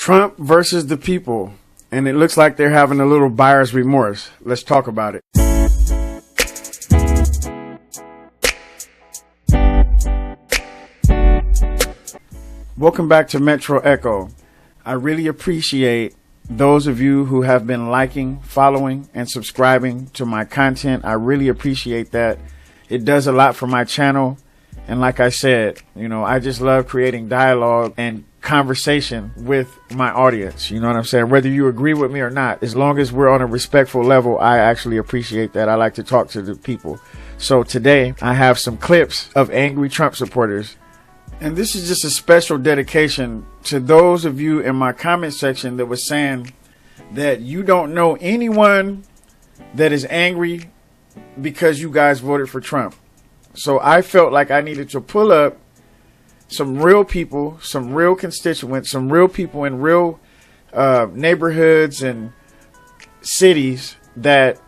Trump versus the people, and it looks like they're having a little buyer's remorse. Let's talk about it. Welcome back to Metro Echo. I really appreciate those of you who have been liking, following, and subscribing to my content. I really appreciate that. It does a lot for my channel. And like I said, I just love creating dialogue and conversation with my audience. You know what I'm saying? Whether you agree with me or not, as long as we're on a respectful level, I actually appreciate that. I like to talk to the people. So today I have some clips of angry Trump supporters. And this is just a special dedication to those of you in my comment section that was saying that you don't know anyone that is angry because you guys voted for Trump. So I felt like I needed to pull up some real people, some real constituents, some real people in real neighborhoods and cities that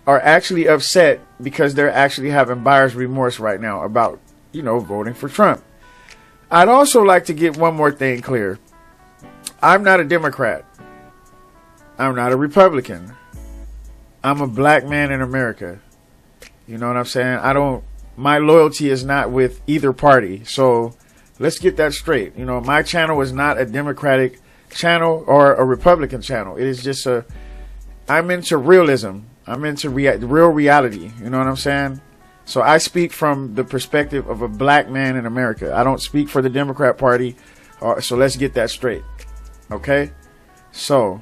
are actually upset because they're actually having buyer's remorse right now about, voting for Trump. I'd also like to get one more thing clear. I'm not a Democrat. I'm not a Republican. I'm a black man in America. You know what I'm saying? My loyalty is not with either party. So let's get that straight. My channel is not a Democratic channel or a Republican channel. It is just I'm into realism. I'm into real reality. You know what I'm saying? So I speak from the perspective of a black man in America. I don't speak for the Democrat Party. So let's get that straight. Okay? So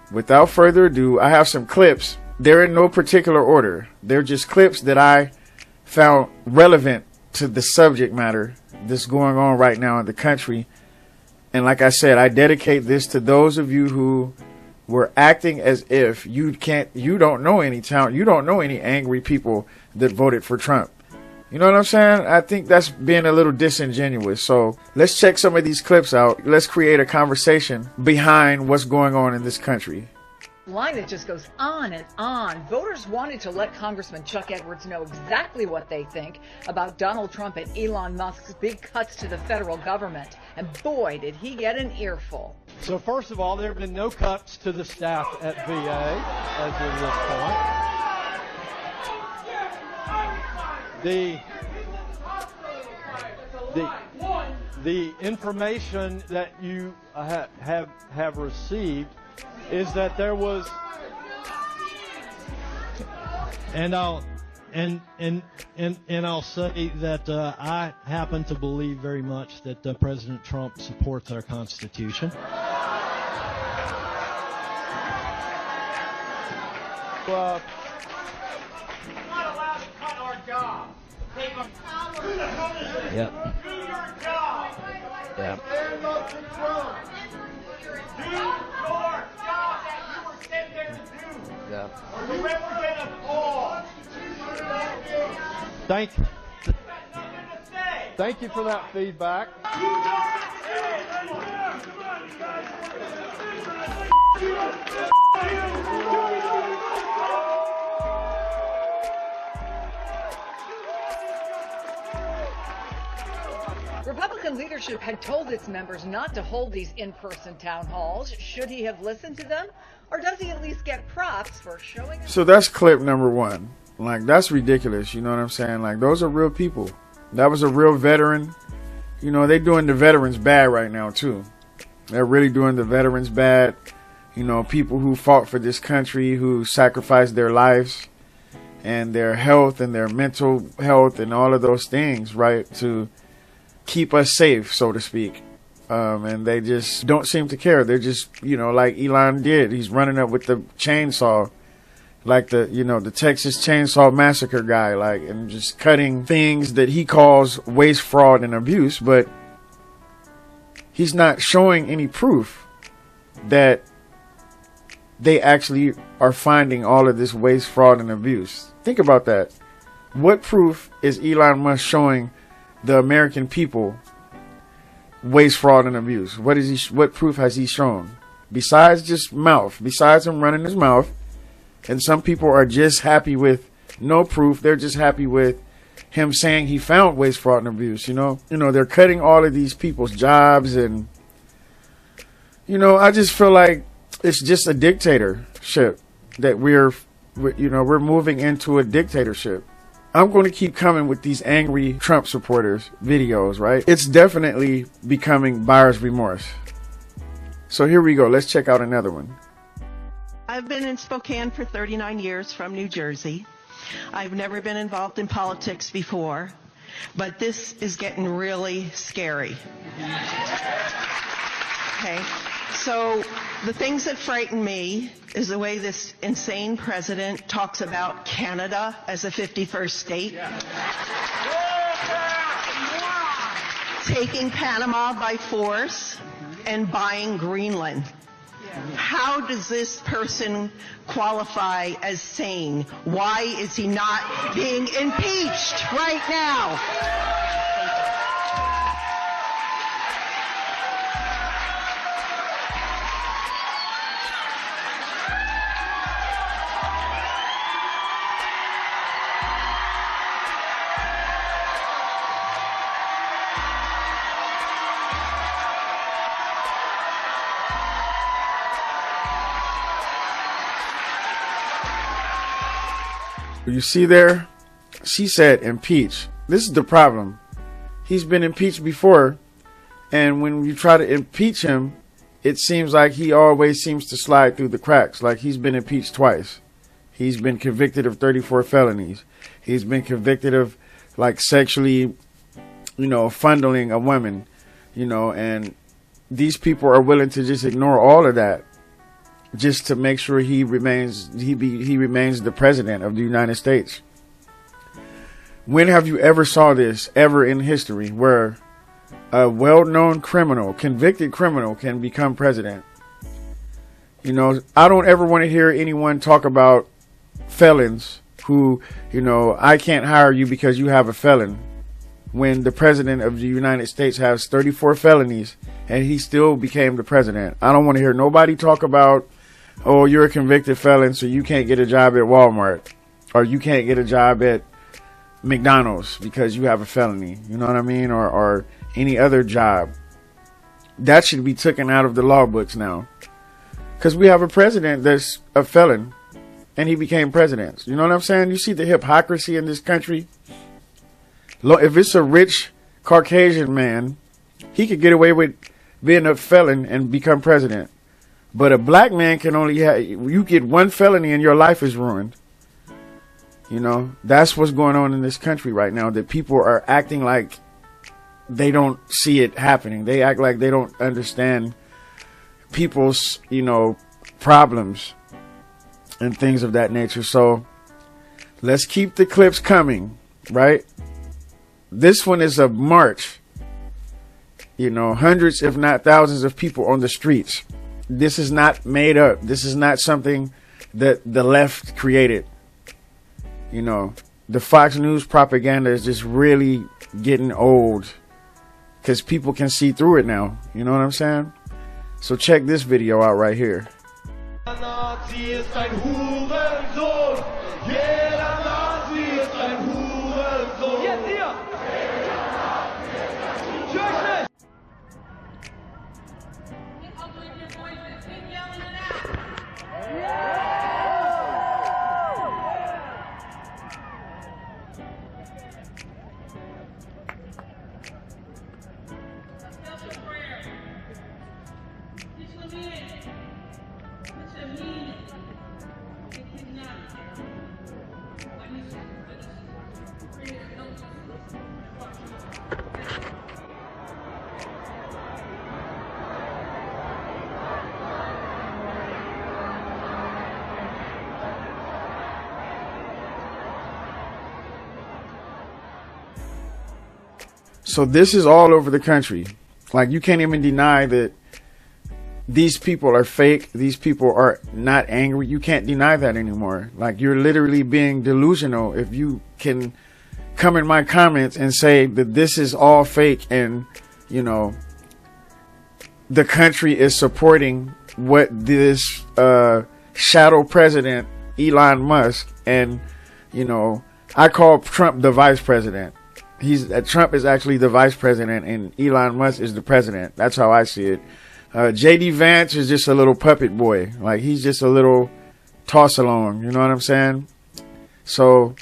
without further ado, I have some clips. They're in no particular order. They're just clips that I found relevant to the subject matter that's going on right now in the country. And like I said, I dedicate this to those of you who were acting as if you don't know any angry people that voted for Trump. You know what I'm saying? I think that's being a little disingenuous. So let's check some of these clips out. Let's create a conversation behind what's going on in this country. Line that just goes on and on. Voters wanted to let Congressman Chuck Edwards know exactly what they think about Donald Trump and Elon Musk's big cuts to the federal government. And boy, did he get an earful. So first of all, there have been no cuts to the staff at VA as of this point. The information that you have received is that there was, and I'll say that I happen to believe very much that President Trump supports our Constitution. Not allowed to cut our job. Take them. Yep. Do your job. Yep. Stand up to Trump. Do your job that you were sent there to do. Yep. You represent us all. Thank you for that feedback. Republican leadership had told its members not to hold these in-person town halls. Should he have listened to them? Or does he at least get props for showing us? So that's clip number one. Like, that's ridiculous. You know what I'm saying? Like, those are real people. That was a real veteran. They're doing the veterans bad right now, too. They're really doing the veterans bad. People who fought for this country, who sacrificed their lives and their health and their mental health and all of those things, right, to keep us safe, so to speak. And they just don't seem to care. They're just, like Elon did. He's running up with the chainsaw, like the Texas Chainsaw Massacre guy, and just cutting things that he calls waste, fraud, and abuse. But he's not showing any proof that they actually are finding all of this waste, fraud, and abuse. Think about that. What proof is Elon Musk showing the American people waste, fraud, and abuse? What proof has he shown? Besides just mouth, besides him running his mouth. And some people are just happy with no proof. They're just happy with him saying he found waste, fraud, and abuse. They're cutting all of these people's jobs and You know, I just feel like it's just a dictatorship that we're moving into a dictatorship. I'm going to keep coming with these angry Trump supporters videos, right? It's definitely becoming buyer's remorse. So here we go. Let's check out another one. I've been in Spokane for 39 years from New Jersey. I've never been involved in politics before, but this is getting really scary. Okay, so the things that frighten me is the way this insane president talks about Canada as a 51st state. Taking Panama by force and buying Greenland. How does this person qualify as sane? Why is he not being impeached right now? You see there? She said impeach. This is the problem. He's been impeached before, and when you try to impeach him, it seems like he always seems to slide through the cracks. Like he's been impeached twice. He's been convicted of 34 felonies. He's been convicted of like sexually, fondling a woman, and these people are willing to just ignore all of that just to make sure he remains the president of the United States. When have you ever saw this ever in history where a well-known criminal, convicted criminal, can become president? I don't ever want to hear anyone talk about felons who, I can't hire you because you have a felon, when the president of the United States has 34 felonies and he still became the president. I don't want to hear nobody talk about, oh, you're a convicted felon, so you can't get a job at Walmart, or you can't get a job at McDonald's because you have a felony. You know what I mean? Or any other job. That should be taken out of the law books now, because we have a president that's a felon and he became president. You know what I'm saying? You see the hypocrisy in this country. If it's a rich Caucasian man, he could get away with being a felon and become president. But a black man can only you get one felony and your life is ruined. That's what's going on in this country right now, that people are acting like they don't see it happening. They act like they don't understand people's, problems and things of that nature. So let's keep the clips coming, right? This one is a march. Hundreds, if not thousands of people on the streets. This is not made up. This is not something that the left created. The Fox News propaganda is just really getting old because people can see through it now. You know what I'm saying? So check this video out right here. Nazi ist ein Hurensohn. Jeder Nazi ist ein Hurensohn. Jetzt hier! Tschüss! So this is all over the country. Like, you can't even deny that these people are fake. These people are not angry. You can't deny that anymore. Like, you're literally being delusional if you can come in my comments and say that this is all fake and, the country is supporting what this shadow president, Elon Musk, and, I call Trump the vice president. Trump is actually the vice president and Elon Musk is the president. That's how I see it. JD Vance is just a little puppet boy. Like, he's just a little toss along. You know what I'm saying? So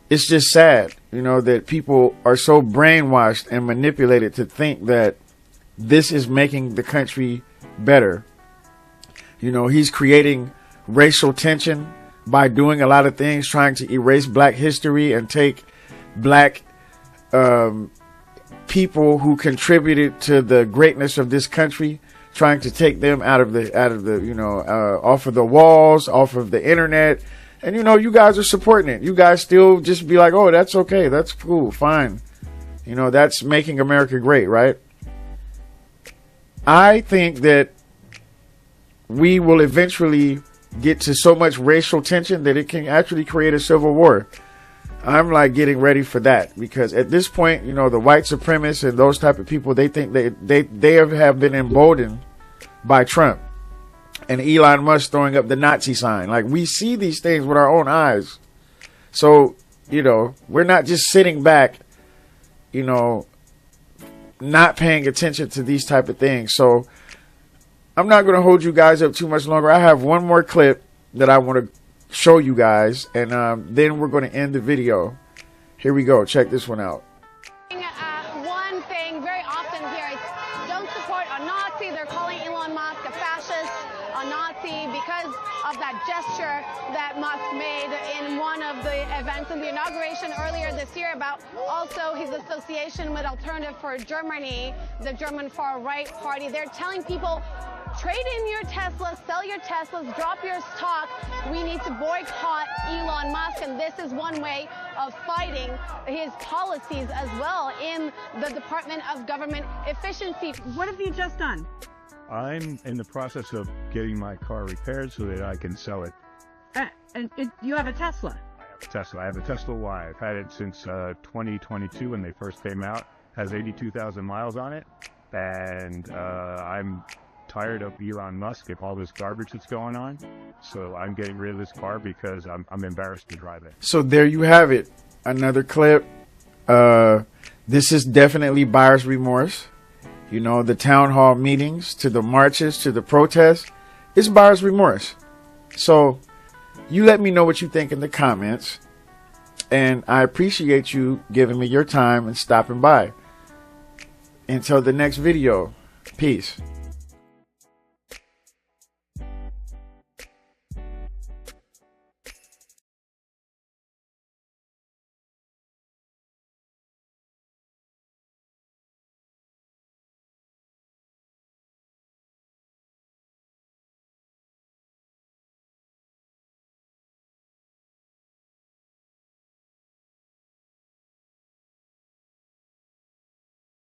it's just sad, you know, that people are so brainwashed and manipulated to think that this is making the country better. You know, he's creating racial tension by doing a lot of things, trying to erase black history and take black people who contributed to the greatness of this country, trying to take them out of the you know, off of the walls, off of the internet. And, you know, you guys are supporting it. You guys still just be like, oh, that's okay. That's cool. Fine. You know, that's making America great, right? I think that we will eventually get to so much racial tension that it can actually create a civil war. I'm like getting ready for that, because at this point, you know, the white supremacists and those type of people, they think they have been emboldened by Trump and Elon Musk throwing up the Nazi sign. Like, we see these things with our own eyes. So, you know, we're not just sitting back, you know, not paying attention to these type of things. So I'm not going to hold you guys up too much longer. I have one more clip that I want to show you guys, and then we're going to end the video. Here we go. Check this one out. One thing very often here is don't support a Nazi. They're calling Elon Musk a fascist, a Nazi, because of that gesture that Musk made in one of the events in the inauguration earlier this year about also his association with Alternative for Germany, the German far-right party. They're telling people, trade in your Teslas, sell your Teslas, drop your stock. We need to boycott Elon Musk, and this is one way of fighting his policies as well in the Department of Government Efficiency. What have you just done? I'm in the process of getting my car repaired so that I can sell it. You have a Tesla? I have a Tesla Y. I've had it since 2022 when they first came out. Has 82,000 miles on it, and I'm tired of Elon Musk and all this garbage that's going on. So I'm getting rid of this car because I'm embarrassed to drive it. So there you have it. Another clip. This is definitely buyer's remorse. You know, the town hall meetings, to the marches, to the protests, it's buyer's remorse. So you let me know what you think in the comments. And I appreciate you giving me your time and stopping by. Until the next video, peace.